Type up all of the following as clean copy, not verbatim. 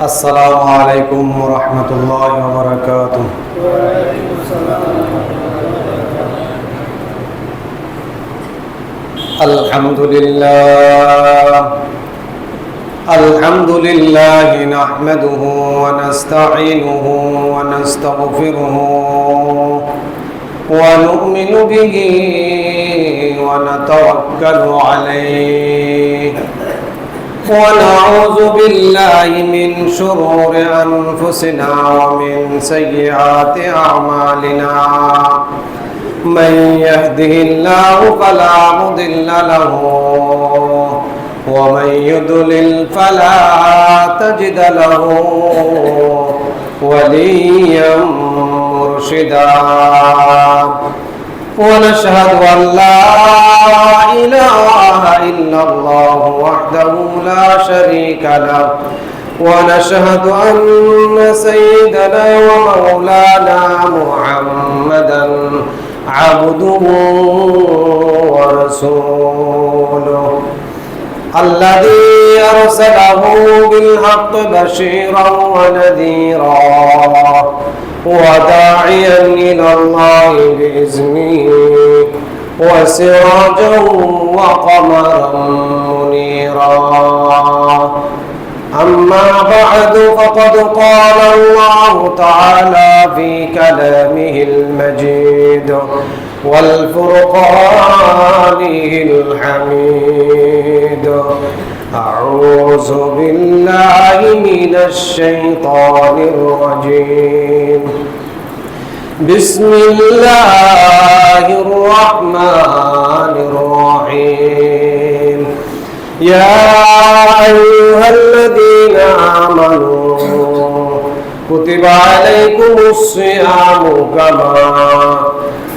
السلام عليكم ورحمة الله وبركاته. الحمد لله نحمده ونستعينه ونستغفره ونؤمن به ونتوكل عليه ونعوذ بالله من شرور أنفسنا ومن سيئات أعمالنا. من يهده الله فلا مضل له ومن يضلل فلا تجد له وليا مرشدا. ونشهد أن لا إله إلا الله وحده لا شريك له ونشهد أن سيدنا ومولانا محمدا عبده ورسوله الذي أرسله بالحق بشيرا ونذيرا وداعيا إلى الله بإذنه وسراجا وقمرا منيرا. أما بعد فقد قال الله تعالى في كلامه المجيد والفرقانه الحميد: أعوذ بالله من الشيطان الرجيم. بسم الله الرحمن الرحيم. يا أيها الذين آمنوا كتب عليكم الصيام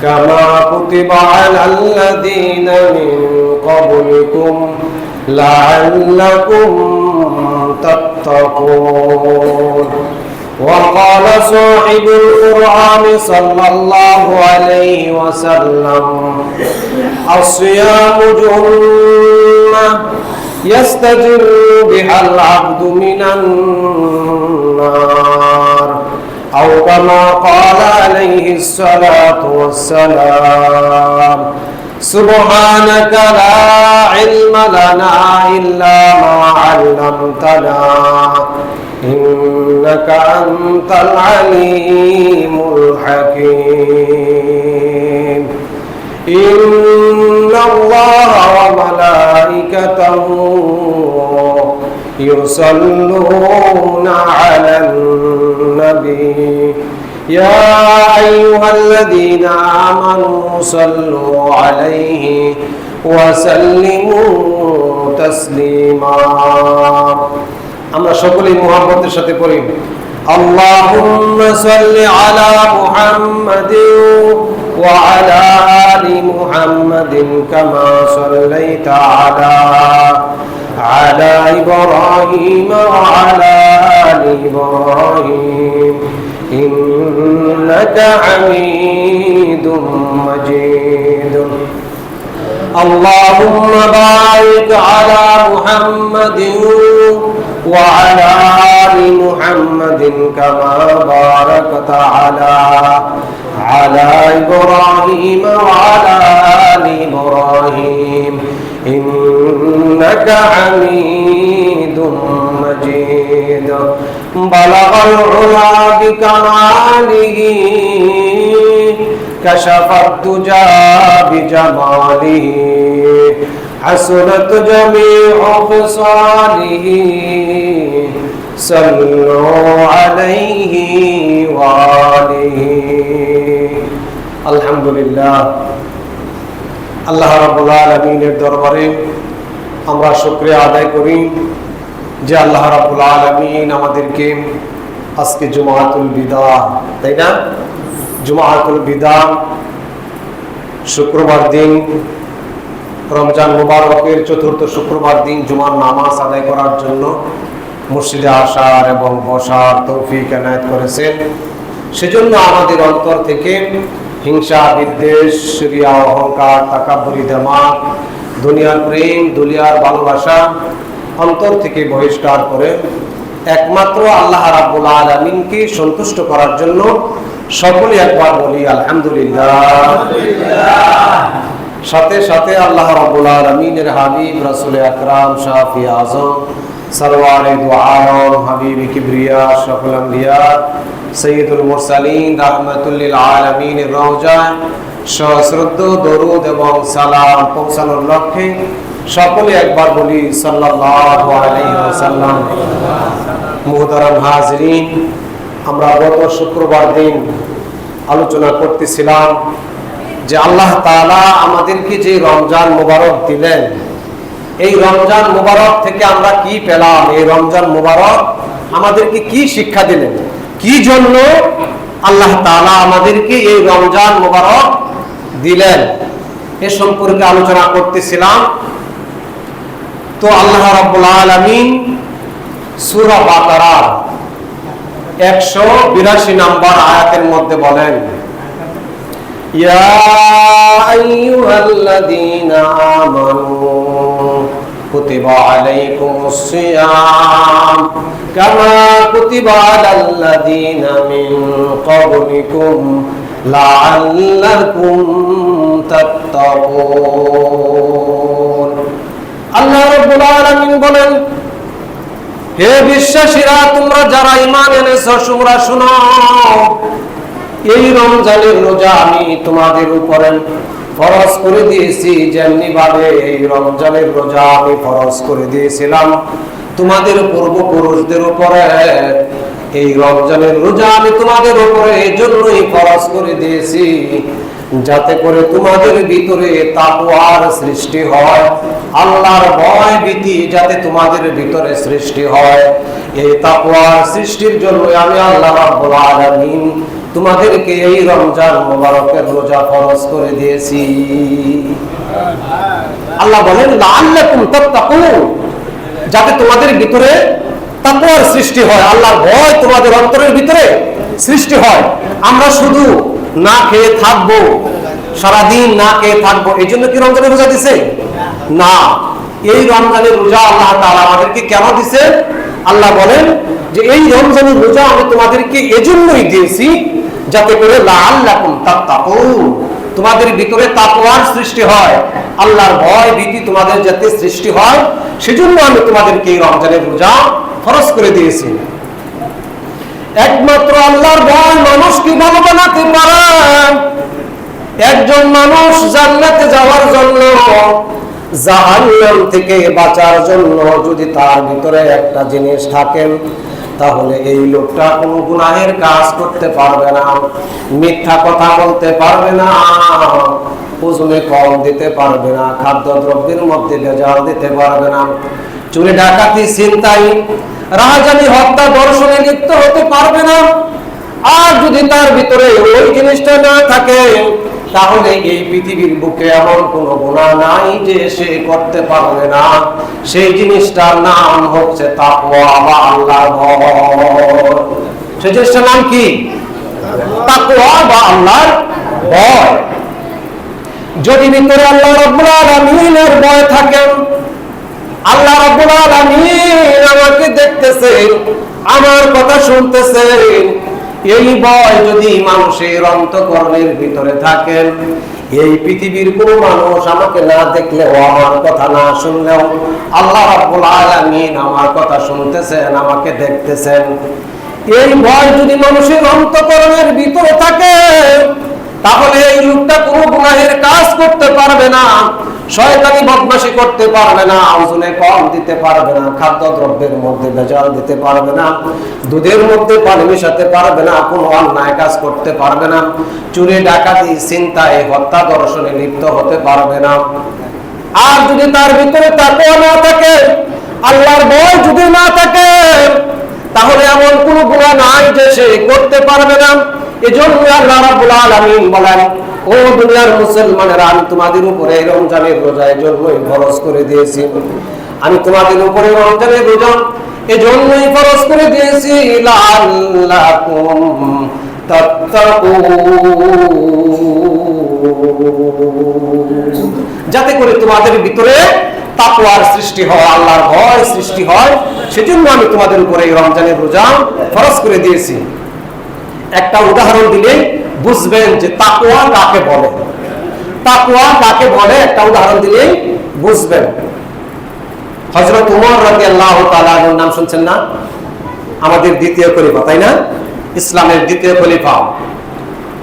كما كتب على الذين من قبلكم لعلكم تتقون. وقال صاحب القرآن صلى الله عليه وسلم: الصيام جنة يستجر بها العبد من النار، أو كما قال عليه الصلاة والسلام. سبحانك لا علم لنا إلا ما علمتنا إنك أنت العليم الحكيم. إن الله وملائكته يصلون على النبي يا أيها الذين آمنوا صلوا عليه وسلموا تسليما. আমরা সকলেই মুহাব্বতের সাথে পড়ি: আল্লাহুম্মা সাল্লি আলা মুহাম্মাদিন ওয়া আলা আলি মুহাম্মাদিন কামা সাল্লাইতা আলা ইব্রাহিম ওয়া আলা আলি ইব্রাহিম ইন্নাকা হামিদুম মাজিদ. اللهم بارك على محمد وعلى آل محمد كما باركت على إبراهيم وعلى آل إبراهيم إنك حميد مجيد. بلغ العلا بكماله كشف الدجى بجماله حسنت جميع خصاله صلوا عليه وآله. আলহামদুলিল্লাহ, আল্লাহ রাব্বুল আলামিনের দরবারে আমরা শুকরিয়া আদায় করি যে আল্লাহ রাব্বুল আলামিন আমাদেরকে আজকে জুমাতুল বিদা, তাই না, জুমাতুল বিদা শুক্রবার দিন, রমজান মুবারকের চতুর্থ শুক্রবার দিন জুমার নামাজ আদায় করার জন্য মসজিদে আসার এবং বসার তৌফিক এনায়েত করেছেন। সেজন্য আমাদের অন্তর থেকে হিংসা, বিদ্বেষ, রিয়া, অহংকার, তাকাব্বুরি, দেমাগ, দুনিয়ার প্রেম, দুনিয়ার ভালোবাসা অন্তর থেকে বহিষ্কার করে একমাত্র আল্লাহ রাব্বুল আলামিনকে সন্তুষ্ট করার জন্য সকলে একবার বলি আলহামদুলিল্লাহ। সাথে সাথে আল্লাহ রাব্বুল আলামিনের হাবিব রাসূল আকরাম শাফি আযম সরওয়ারে দু আলম হাবিব কিবরিয়া শফিউল আম্বিয়া সৈয়দুল মুরসালিন রাহমাতুল লিল আলামিনের রওজায় সশ্রদ্ধ দরুদ এবং সালাম পৌঁছানোর লক্ষ্যে সকলে একবার বলি সাল্লাল্লাহু আলাইহি ওয়াসাল্লাম। মুহতারাম হাজিরিন, আমরা গত শুক্রবার দিন আলোচনা করতেছিলাম যে আল্লাহ তাআলা আমাদেরকে যে রমজান মুবারক দিলেন, এই রমজান মুবারক থেকে আমরা কি পেলাম, এই রমজান মুবারক আমাদেরকে কি শিক্ষা দিলেন, কি জন্য আল্লাহ তাআলা আমাদেরকে এই রমজান মুবারক দিলেন, এ সম্পর্কে আলোচনা করতেছিলাম। তো আল্লাহ রাব্বুল আলামিন সূরা বাকারার 182 নম্বর আয়াতের মধ্যে বলেন, ইয়া আইয়ুহাল্লাযীনা আমানু কুতিবা আলাইকুমুস সিয়াম কামা কুতিবা আলাল্লাযীনা মিন ক্বাবলিকুম লাআল্লাকুম তাত্তাকুন। আল্লাহ রাব্বুল আলামিন বলেন, হে বিশ্বাসীরা, তোমরা যারা ঈমান এনেছো তোমরা শুনো, এই রমজানের রোজা আমি তোমাদের উপরে ফরজ করে দিয়েছি, যেমনি ভাবে এই রমজানের রোজা আমি ফরজ করে দিয়েছিলাম তোমাদের পূর্বপুরুষদের উপরে, এই রমজানের রোজা আমি তোমাদের উপরে এই জন্যই ফরজ করে দিয়েছি যাতে করে তোমাদের ভিতরে তাকওয়ার সৃষ্টি হয়, আল্লাহর ভয় ভীতি যাতে তোমাদের ভিতরে সৃষ্টি হয়। এই তাকওয়ার সৃষ্টির জন্য আমি আল্লাহ রাব্বুল আলামিন তোমাদেরকে এই রমজান মুবারকের রোজা ফরজ করে দিয়েছি। আল্লাহ বলেন লাআল্লাকুম তাত্তাকুন, যাতে তোমাদের ভিতরে তাকওয়ার সৃষ্টি হয়, আল্লাহর ভয় তোমাদের অন্তরের ভিতরে সৃষ্টি হয়। আমরা শুধু না খেয়ে থাকবো, সারাদিন না খেয়ে থাকবো, এই জন্য কি রমজানের রোজা দিছে? না, এই রমজানের রোজা আল্লাহ তাআলা আমাদেরকে কেন দিছে? আল্লাহ বলেন যে এই রমজানের রোজা আমি তোমাদেরকে এজন্যই দিয়েছি যাতে করে লাআল্লাকুম তাত্তাকুন, তোমাদের ভিতরে তাকওয়ার সৃষ্টি হয়, আল্লাহর ভয় ভীতি তোমাদের যাতে সৃষ্টি হয়, সেজন্য আমি তোমাদেরকে এই রমজানের রোজা ফরজ করে দিয়েছি। একমাত্র আল্লাহর ভয় মানুষ কিভাবে বানাতে পারে? একজন মানুষ জান্নাতে যাওয়ার জন্য, জাহান্নাম থেকে বাঁচার জন্য যদি তার ভিতরে একটা জিনিস থাকে, তাহলে এই লোকটা কোনো গুনাহের কাজ করতে পারবে না, মিথ্যা কথা বলতে পারবে না, ওজনে কম দিতে পারবে না, খাদ্যদ্রব্যের মধ্যে ভেজাল দিতে পারবে না, চুরি ডাকাতি ছিনতাই রাহাজানি হত্যা ধর্ষণে লিপ্ত হতে পারবে না। আর যদি তার ভিতরে ওই জিনিসটা না থাকে, তাহলে এই পৃথিবীর বুকে এমন কোনো গুনাহ নাই যে সে করতে পারবে না। সেই জিনিসটার নাম হচ্ছে তাকওয়া বা আল্লাহর ভয়। সেই জিনিসটার নাম কি? তাকওয়া বা আল্লাহর ভয়। যদি ভিতরে আল্লাহ রাব্বুল আলামিনের ভয় থাকে, আল্লাহ রাব্বুল আলামিন আমাকে দেখতেছেন, আমার কথা শুনতেছেন, এই ভয় যদি মানুষের অন্তঃকরণের ভিতরে থাকে, এই পৃথিবীর কোনো মানুষ আমাকে না দেখলেও, আমার কথা না শুনলেও আল্লাহ রাব্বুল আলামিন আমার কথা শুনতেছেন, আমাকে দেখতেছেন, এই ভয় যদি মানুষের অন্তঃকরণের ভিতরে থাকে, তাহলে এই লোকটা কোনো গুনাহের কাজ করতে পারবে না, শয়তানি বদমাশি করতে পারবে না, ওজনে কম দিতে পারবে না, খাদ্যদ্রব্যের মধ্যে ভেজাল দিতে পারবে না, দুধের মধ্যে পানি মেশাতে পারবে না, কোনো অন্যায় কাজ করতে পারবে না, চুরি ডাকাতি ছিনতাই হত্যা ধর্ষণে লিপ্ত হতে পারবে না। আর যদি তার ভিতরে তাকওয়া না থাকে, আল্লাহর ভয় যদি না থাকে, তাহলে এমন কোনো গুনাহ নাই যে সে করতে পারবে না। এজন্য আল্লাহ রাব্বুল আলামিন বলেন, ও দুনিয়ার মুসলমানেরা, আমি তোমাদের উপরে রমজানের রোজা এজন্যই ফরজ করে দিয়েছি, আমি তোমাদের উপরে রমজানের রোজা এজন্যই ফরজ করে দিয়েছি লাআল্লাকুম তাত্তাকুন, যাতে করে তোমাদের ভিতরে তাকওয়ার সৃষ্টি হয়, আল্লাহর ভয় সৃষ্টি হয়, সেজন্য আমি তোমাদের উপরে এই রমজানের রোজা ফরজ করে দিয়েছি। একটা উদাহরণ দিলে বুঝবেন যে তাকওয়া কাকে বলে। তাকওয়া কাকে বলে একটা উদাহরণ দিলে বুঝবেন। হযরত ওমর রাদিয়াল্লাহু তাআলা এর নাম শুনছেন না? আমাদের দ্বিতীয় খলিফা, তাই না? ইসলামের দ্বিতীয় খলিফা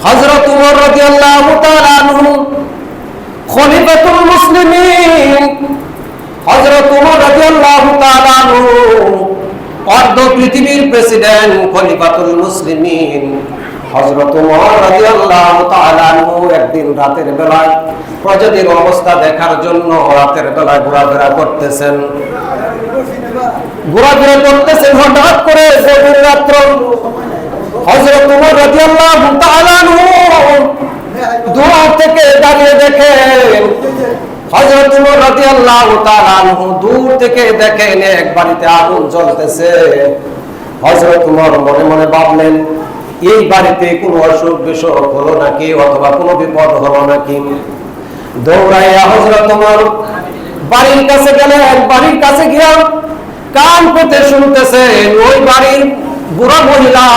হযরত ওমর রাদিয়াল্লাহু তাআলা আনহু খলিফাতুল মুসলিমিন। হযরত ওমর রাদিয়াল্লাহু তাআলা আনহু অর্ধ পৃথিবীর প্রেসিডেন্ট, খলিফাতুল মুসলিমিন। হযরত ওমর রাদিয়াল্লাহু তাআলা আনহু একদিন রাতের বেলায় প্রজাদের অবস্থা দেখার জন্য রাতের বেলায় ঘোরাফেরা করতেছেন। হঠাৎ করে গভীর রাত্র হযরত ওমর রাদিয়াল্লাহু তাআলা আনহু দূর থেকে দাঁড়িয়ে দেখেন, হযরত ওমর রাদিয়াল্লাহু তাআলা আনহু দূর থেকে দেখেন এক বাড়িতে আগুন জ্বলতেছে। হযরত ওমর মনে মনে ভাবলেন, এই বাড়িতে কোনো অসুখ বিসুখ হলো নাকি, অথবা কোনো বিপদ হলো নাকি। দৌড়াইয়া হযরত ওমর বাড়ির কাছে গেলেন। বাড়ির কাছে গিয়া কান পেতে শুনতেছেন ওই বাড়ির বুড়া মহিলা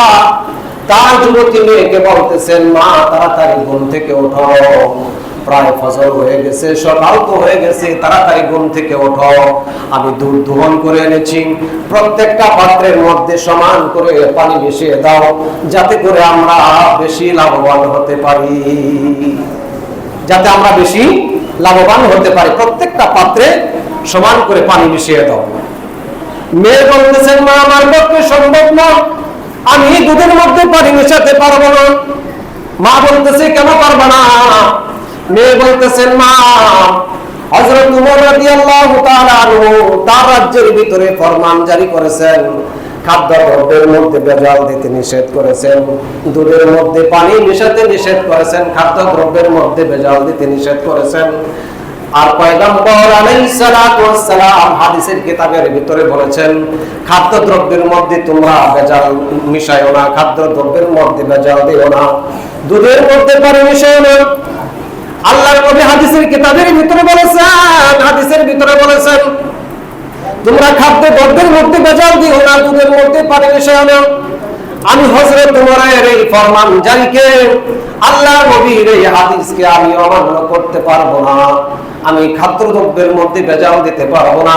তার যুবতী মেয়েকে বলতেছেন, মা তাড়াতাড়ি ঘুম থেকে ওঠো, প্রায় ফজর হয়ে গেছে, সকাল তো হয়ে গেছে, তাড়াতাড়ি ঘুম থেকে ওঠো, আমি দুধ দোহন করে এনেছি, প্রত্যেকটা পাত্রের মধ্যে সমান করে পানি মিশিয়ে দাও, যাতে করে আমরা বেশি লাভবান হতে পারি, যাতে আমরা বেশি লাভবান হতে পারি, প্রত্যেকটা পাত্রে সমান করে পানি মিশিয়ে দাও। মেয়ে বলতেছেন, মা আমার পক্ষে সম্ভব না, আমি দুধের মধ্যে পানি মেশাতে পারবো না। মা বলতেছে, কেন পারবা না? মেয়ে বলতেছেন, মা হযরত ওমর রাদিয়াল্লাহু তাআলা আনহু তার রাজ্যের ভিতরে ফরমান জারি করেছেন, খাদ্যদ্রব্যের মধ্যে ভেজাল দিতে নিষেধ করেছেন, দুধের মধ্যে পানি মেশাতে নিষেধ করেছেন, খাদ্যদ্রব্যের মধ্যে ভেজাল দিতে নিষেধ করেছেন। আর পয়গম্বর আলাইহিস সালাতু ওয়াস সালাম হাদিসের কিতাবের ভিতরে বলেছেন, খাদ্যদ্রব্যের মধ্যে তোমরা ভেজাল মিশাইও না, খাদ্যদ্রব্যের মধ্যে ভেজাল দিও না, দুধের মধ্যে পানি মিশাইও না। আল্লাহর নবী হাদিসের কিতাবের ভিতরে বলেছেন, তোমরা খাদ্যদ্রব্যের মধ্যে ভেজাল দিও না, দুধের মধ্যে পানি মিশাইও না। আমি হযরত ওমরের এই ফরমান জারিকে, আল্লাহর নবীর এই হাদিসকে আমি অমান্য করতে পারবো না। আমি খাদ্যদ্রব্যের মধ্যে ভেজাল দিতে পারবো না,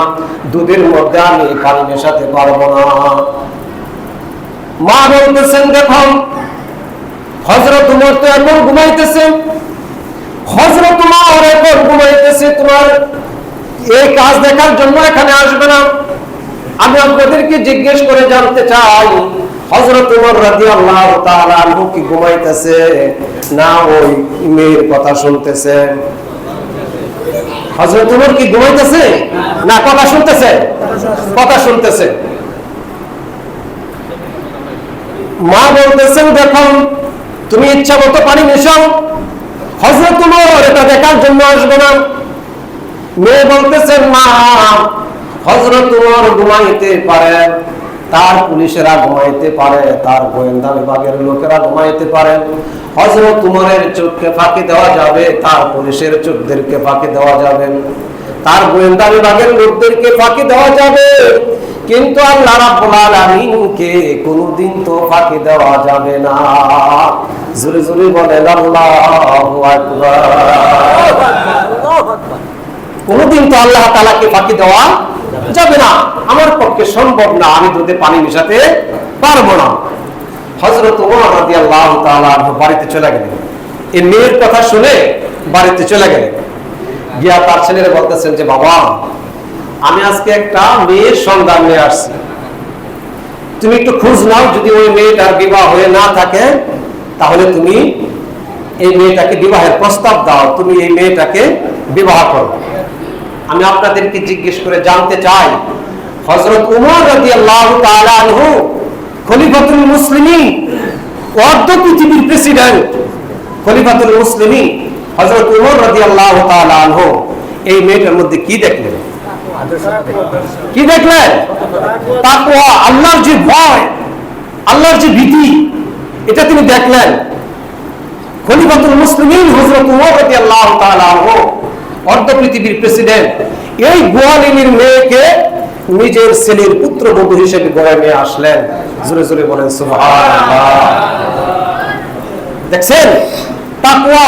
দুধের মধ্যে আমি পানি মেশাতে পারবো না। মা বলতেছেন, দেখো হযরত ওমর তো এখন ঘুমাইতেছে, হযরত ওমর এখন ঘুমাইতেছে, তোমার এই কাজ দেখার জন্য এখানে আসবে না। আমি আপনাদেরকে জিজ্ঞেস করে জানতে চাই, হযরত ওমর রাদিয়াল্লাহু তাআলা আনহু কি ঘুমাইতেছে না ওই মেয়ের কথা শুনতেছে? হযরত ওমর কি ঘুমাইতেছে না কথা শুনতেছে? কথা শুনতেছে। মা বলতেছেন, দেখো তুমি ইচ্ছা মতো পানি মেশাও, হযরত ওমর এটা দেখার জন্য আসবে না। মেয়ে বলতেছেন, মা হযরত ওমর ঘুমাইতে পারে, তার পুলিশেরা ঘুমাইতে পারে, তার গোয়েন্দা বিভাগের লোকেরা ঘুমাইতে পারে, হযরত ওমরের চোখকে ফাঁকি দেওয়া যাবে, তার পুলিশের চোখদেরকে ফাঁকি দেওয়া যাবে, তার গোয়েন্দা বিভাগের লোকদেরকে ফাঁকি দেওয়া যাবে, কিন্তু আল্লাহ রাব্বুল আলামিনকে কোনদিন তো ফাঁকি দেওয়া যাবে না। জোরে জোরে বলেন আল্লাহু আকবার। কোনদিন তো আল্লাহ তাআলাকে ফাঁকি দেওয়া যাবে না, আমার পক্ষে সম্ভব না, আমি দুধে পানি মেশাতে পারবো না। হযরত ওমর রাদিয়াল্লাহু তাআলা বাড়িতে চলে গেলেন, এই মেয়ের কথা শুনে বাড়িতে চলে গেলেন, গিয়া তার ছেলেরা বলতেছেন যে, বাবা আমি আজকে একটা মেয়ের সন্ধান নিয়ে আসছি, তুমি একটু খোঁজ নাও, যদি ওই মেয়েটার বিবাহ হয়ে না থাকে তাহলে তুমি এই মেয়েটাকে বিবাহের প্রস্তাব দাও, তুমি এই মেয়েটাকে বিবাহ করো। আমি আপনাদেরকে জিজ্ঞেস করে জানতে চাই, হযরত ওমর রাদিয়াল্লাহু তাআলা আনহু খলিফাতুল মুসলিমিন, অর্ধ পৃথিবীর প্রেসিডেন্ট, খলিফাতুল মুসলিমিন হযরত ওমর রাদিয়াল্লাহু তাআলা আনহু এই মেয়েটার মধ্যে কি দেখলেন? কি দেখলেন? তাকওয়া, আল্লাহর যে ভয়, আল্লাহর যে ভীতি, এটা তিনি দেখলেন। খলিফাতুল মুসলিমিন হযরত ওমর রাদিয়াল্লাহু তাআলা আনহু, অর্ধ পৃথিবীর প্রেসিডেন্ট, এই গোয়ালিনীর মেয়েকে নিজের ছেলের পুত্রবধূ হিসেবে গড়ে নিয়ে আসলেন। জোরে জোরে বলেন সুবহানাল্লাহ। দেখছেন তাকওয়া,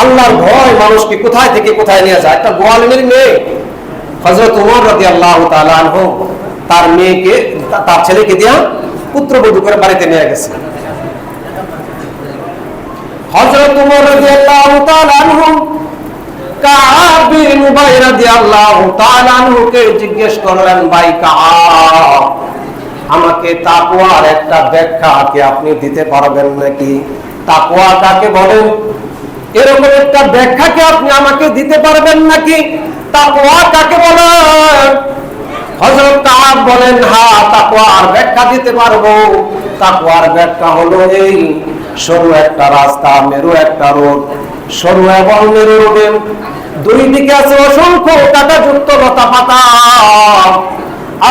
আল্লাহর ভয় মানুষকে কোথায় থেকে কোথায় নিয়ে যায়। একটা গোয়ালিনের মেয়ে হযরত ওমর রাদিয়াল্লাহু তাআলা আনহু তার মেয়েকে, তার ছেলেকে দিয়া পুত্রবধূ করে বাড়িতে নিয়ে গেছে। হযরত ওমর রাদিয়াল্লাহু তাআলা আনহু কাব বিন উবাই রাদিয়াল্লাহু তাআলা আনহুকে জিজ্ঞেস করলেন, ভাই কাব, আমাকে তাকওয়ার একটা ব্যাখ্যা কি আপনি দিতে পারবেন নাকি? তাকওয়া কাকে বলেন, এরকম একটা ব্যাখ্যা কি আপনি আমাকে দিতে পারবেন নাকি? তাকওয়া কাকে বলেন? হযরত কাব বলেন, হ্যাঁ, তাকওয়ার ব্যাখ্যা দিতে পারবো। তাকওয়ার ব্যাখ্যা হলো এই, সরু একটা রাস্তা, মেরু একটা রোড। সরু এবং মেরু রোডের দুই দিকে আছে অসংখ্য কাঁটাযুক্ত লতা পাতা।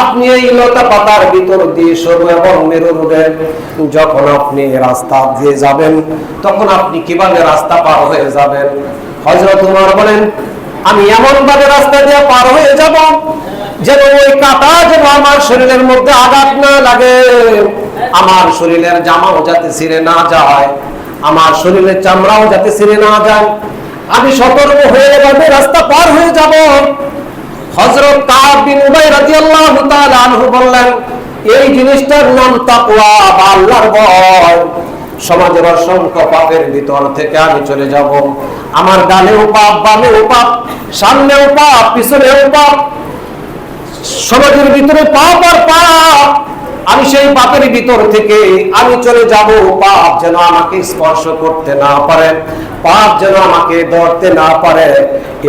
আপনি এই লতা পাতার ভিতর দিয়ে সরু এবং মেরু রোডের যখন আপনি রাস্তা দিয়ে যাবেন, তখন আপনি কিভাবে রাস্তা পার হয়ে যাবেন? হযরত ওমর বলেন, আমি এমন ভাবে রাস্তা দিয়ে পার হয়ে যাব যেন ওই কাঁটা যেন আমার শরীরের মধ্যে আঘাত না লাগে, আমার শরীরের জামাও যাতে ছিঁড়ে না যায়, আমার শরীরের চামড়াও যাতে ছিঁড়ে না যায়। আমি সতর্ক হয়ে এভাবে রাস্তা পার হয়ে যাব। হযরত কাব বিন উবাই রাদিয়াল্লাহু তাআলা আনহু বললেন, এই জিনিসটার নাম তাকওয়া বা আল্লাহর ভয়। সমাজের অসংখ্য পাপের ভিতর থেকে আমি চলে যাব। আমার ডানেও পাপ, বামেও পাপ, সামনেও পাপ, পিছনেও পাপ, সমাজের ভিতরে পাপ আর পাপ। আমি সেই পাপের ভিতর থেকে আমি চলে যাব। পাপ যেন আমাকে স্পর্শ করতে না পারে, পাপ যেন আমাকে ধরতে না পারে।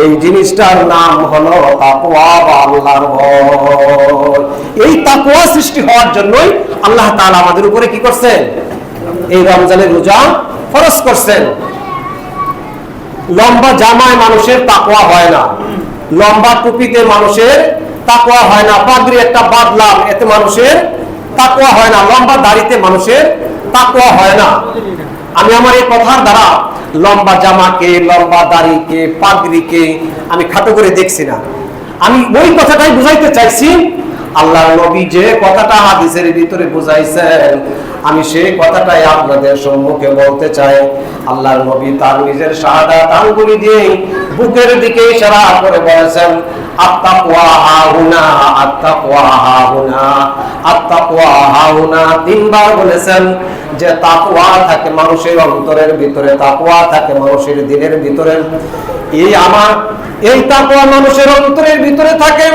এই জিনিসটার নাম হলো তাকওয়া বা আল্লাহর ভয়। এই তাকওয়া সৃষ্টি হওয়ার জন্যই আল্লাহ তাআলা আমাদের উপরে কি করছেন? এই রমজানের রোজা ফরজ করছেন। লম্বা জামায় মানুষের তাকওয়া হয় না, লম্বা টুপিতে মানুষের তাকওয়া হয় না, পাগড়ি একটা বাদলাম এতে মানুষের তাকওয়া হয় না, লম্বা দাড়িতে মানুষের তাকওয়া হয় না। আমি আমার এই কথার দ্বারা লম্বা জামাকে, লম্বা দাড়িকে, পাগড়িকে আমি খাটো করে দেখছি না। আমি ওই কথাটাই বুঝাইতে চাইছি। আল্লাহর নবী যে কথাটা হাদিসের ভিতরে বুঝাইছেন, আমি সেই কথাটাই আপনাদের সম্মুখে বলতে চাই। আল্লাহর নবী তার নিজের শাহাদাত আঙ্গুলি দিয়ে বুকের দিকে ইশারা করে বলেছেন, আত্তাকওয়া হাহুনা, আত্তাকওয়া হাহুনা, আত্তাকওয়া হাহুনা। তিনবার বলেছেন যে তাকওয়া থাকে মানুষের অন্তরের ভিতরে, তাকওয়া থাকে মানুষের দিলের ভিতরে। এই তাকওয়া মানুষের অন্তরের ভিতরে থাকে।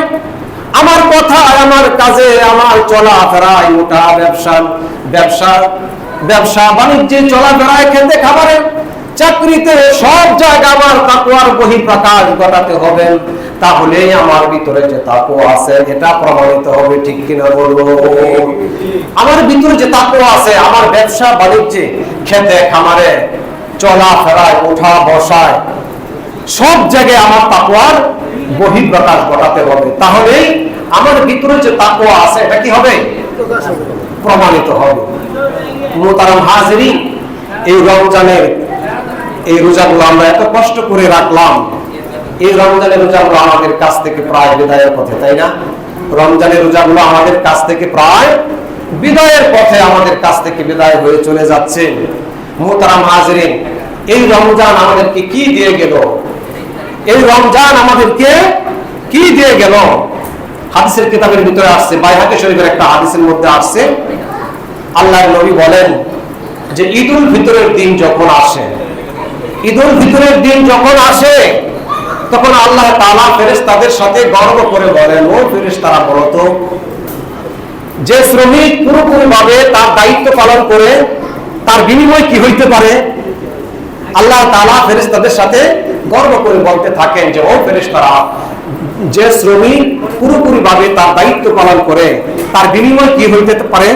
আমার কথা, আমার কাজে, আমার চলাফেরায়, মোটা ব্যবসা বাণিজ্যে, চলাফেরায়, খেতে খাবারে, চাকরিতে, সব জায়গায় আমার তাকওয়ার বহিঃপ্রকাশ ঘটাতে হবে। তাহলে আমার ভিতরে যে তাকওয়া আছে এটা প্রমাণিত হবে। ঠিক কিনা বলবো? আমার ভিতরে যে তাকওয়া আছে, আমার ব্যবসা বাণিজ্যে, খেতে খামারে, চলাফেরায়, ওঠা বসায়, সব জায়গায় আমার তাকওয়ার বহিঃপ্রকাশ ঘটাতে হবে। তাহলে আমার ভিতরে যে তাকওয়া আছে এটা কি হবে? প্রমাণিত হবে। মুহতারাম হাজিরিন, এই রমজানের এই রোজাগুলো আমরা এত কষ্ট করে রাখলাম। এই রমজানের রোজাগুলো আমাদের কাছ থেকে প্রায় বিদায়ের পথে, তাই না? রমজানের রোজাগুলো আমাদের কাছ থেকে প্রায় বিদায়ের পথে, আমাদের কাছ থেকে বিদায় হয়ে চলে যাচ্ছে। মুহতারাম হাজিরিন, এই রমজান আমাদেরকে কি দিয়ে গেল? এই রমজান আমাদেরকে কি দিয়ে গেল? হাদিসের কিতাবের ভিতরে আসছে, বাইহাকি শরীফের একটা হাদিসের মধ্যে আসছে, আল্লাহর নবী বলেন যে ঈদুল ফিতরের দিন যখন আসে, ঈদুল ফিতরের দিন যখন আসে, তখন আল্লাহ তাআলা ফেরেশতাদের সাথে গর্ব করে বলেন, ও ফেরেশতারা বলো তো, যে শ্রমিক পুরোপুরি ভাবে তার দায়িত্ব পালন করে তার বিনিময় কি হইতে পারে? আল্লাহ তাআলা ফেরেশতাদের সাথে গর্ব করে বলতে থাকেন যে, ও ফেরেশতারা, যে শ্রমিক পুরোপুরি ভাবে তার দায়িত্ব পালন করে তার বিনিময় কি হইতে পারে?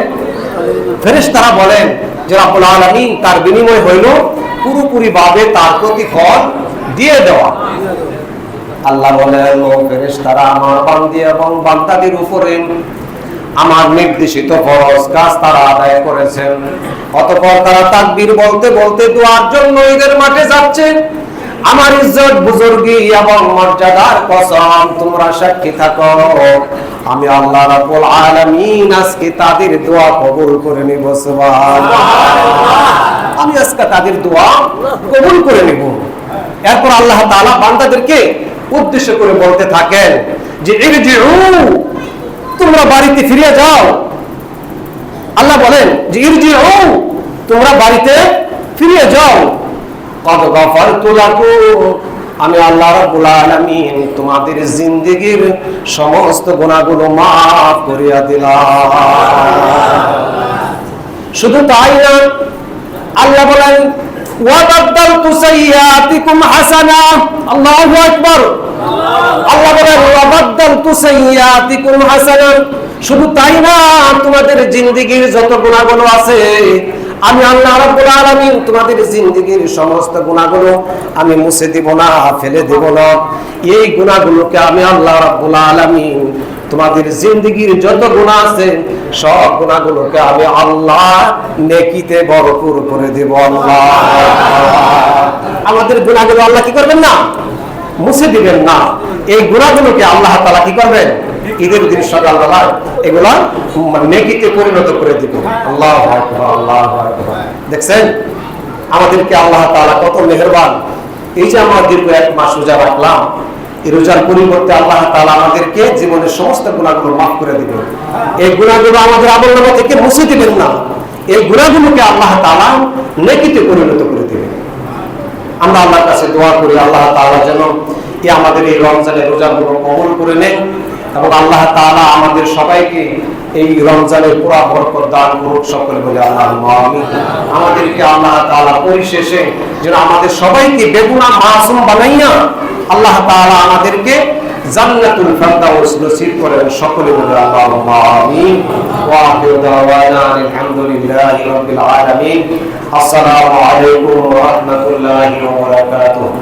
ফেরেশতারা বলেন যে, রব্বুল আলামিন, তার বিনিময় হইল পুরোপুরি ভাবে তার প্রতিফল দিয়ে দেওয়া। আল্লাহ বলেন, ও ফেরেশতারা, আমার বান্দী এবং বান্দাদের উপরে আমার নির্দেশিত ফরজ কাজ তারা আদায় করেছেন। অতঃপর তারা তাকবীর বলতে বলতে দুয়ার জন্য ঈদের মাঠে যাচ্ছে। আমার ইজ্জত বুজুর্গি এবং মর্যাদার কসম তোমরা সাক্ষী থাকো, আমি আল্লাহ রাব্বুল আলামিন আজকে তাদের দোয়া কবুল করে নিব। সুবহানাল্লাহ। আমি আজকে তাদের দোয়া কবুল করে নিব। এরপর আল্লাহ তাআলা বান্দাদেরকে উদ্দেশ্য করে বলতে থাকেন যে ইরজিউ, তোমরা বাড়িতে ফিরে যাও। আল্লাহ বলেন যে ইরজিউ, তোমরা বাড়িতে ফিরে যাও। কদ গফারতু লাকুম, আমি আল্লাহ রাব্বুল আলামিন তোমাদের জিন্দেগীর সমস্ত গুনাহগুলো maaf করিয়া দিলাম। শুধু তাই না, আল্লাহ বলেন ওয়া বাদদালতু সাইয়্যাতিকুম হাসানা। আল্লাহু আকবার। আল্লাহ বলেন ওয়া বাদদালতু সাইয়্যাতিকুম হাসানা। শুধু তাই না, তোমাদের জিন্দেগীর যত গুনাহগুলো আছে আমি আল্লাহ রাব্বুল আলামিন তোমাদের জিন্দেগীর সমস্ত গুনাহগুলো আমি মুছে দিব না, ফেলে দেব না। এই গুনাহগুলোকে আমি আল্লাহ রাব্বুল আলামিন তোমাদের জিন্দেগীর যত গুনাহ আছে সব গুনাহগুলোকে আমি আল্লাহ নেকিতে ভরপুর করে দেব। আল্লাহ, আমাদের গুনাহগুলো আল্লাহ কি করবেন না? মুছে দিবেন না। এই গুনাহগুলোকে আল্লাহ তাআলা কি করবেন? ঈদের দিন সকালবেলা এগুলা নেকিতে পরিণত করে দিবেন। আল্লাহু আকবার, আল্লাহু আকবার। দেখছেন আমাদেরকে আল্লাহ তাআলা কত মেহেরবান। এই যে আমরা দীর্ঘ 1 মাস রোজা রাখলাম, এই রোজার পরিবর্তে আল্লাহ তাআলা আমাদেরকে জীবনের সমস্ত গুনাহগুলো মাফ করে দিবেন। এই গুনাহগুলো আমাদের আমলনামা থেকে মুছে দিবেন না, এই গুনাহগুলোকে আল্লাহ তাআলা নেকিতে পরিণত করে দিবেন। আমরা আল্লাহর কাছে দোয়া করি আল্লাহ তাআলা যেন আমাদের এই রমজানের রোজাগুলো কবুল করে নেন এবং আল্লাহ তাআলা আমাদের সবাইকে এই রমজানের পুরা বরকত দান করুক। সকলে বলে আল্লাহুম্মা আমিন। আমাদেরকে আল্লাহ তাআলা পরিশেষে যেন আমাদের সবাইকে বেগুনাহ মাসুম বানাইয়া আল্লাহ তাআলা আমাদেরকে জান্নাতুল ফিরদাউস নসিব করেন। সকলে বলে আল্লাহুম্মা আমিন। ওয়া আখিরু দাওয়ানা আলহামদুলিল্লাহি রাব্বিল আলামিন। আসসালামু আলাইকুম ওয়া রাহমাতুল্লাহি ওয়া বারাকাতুহু।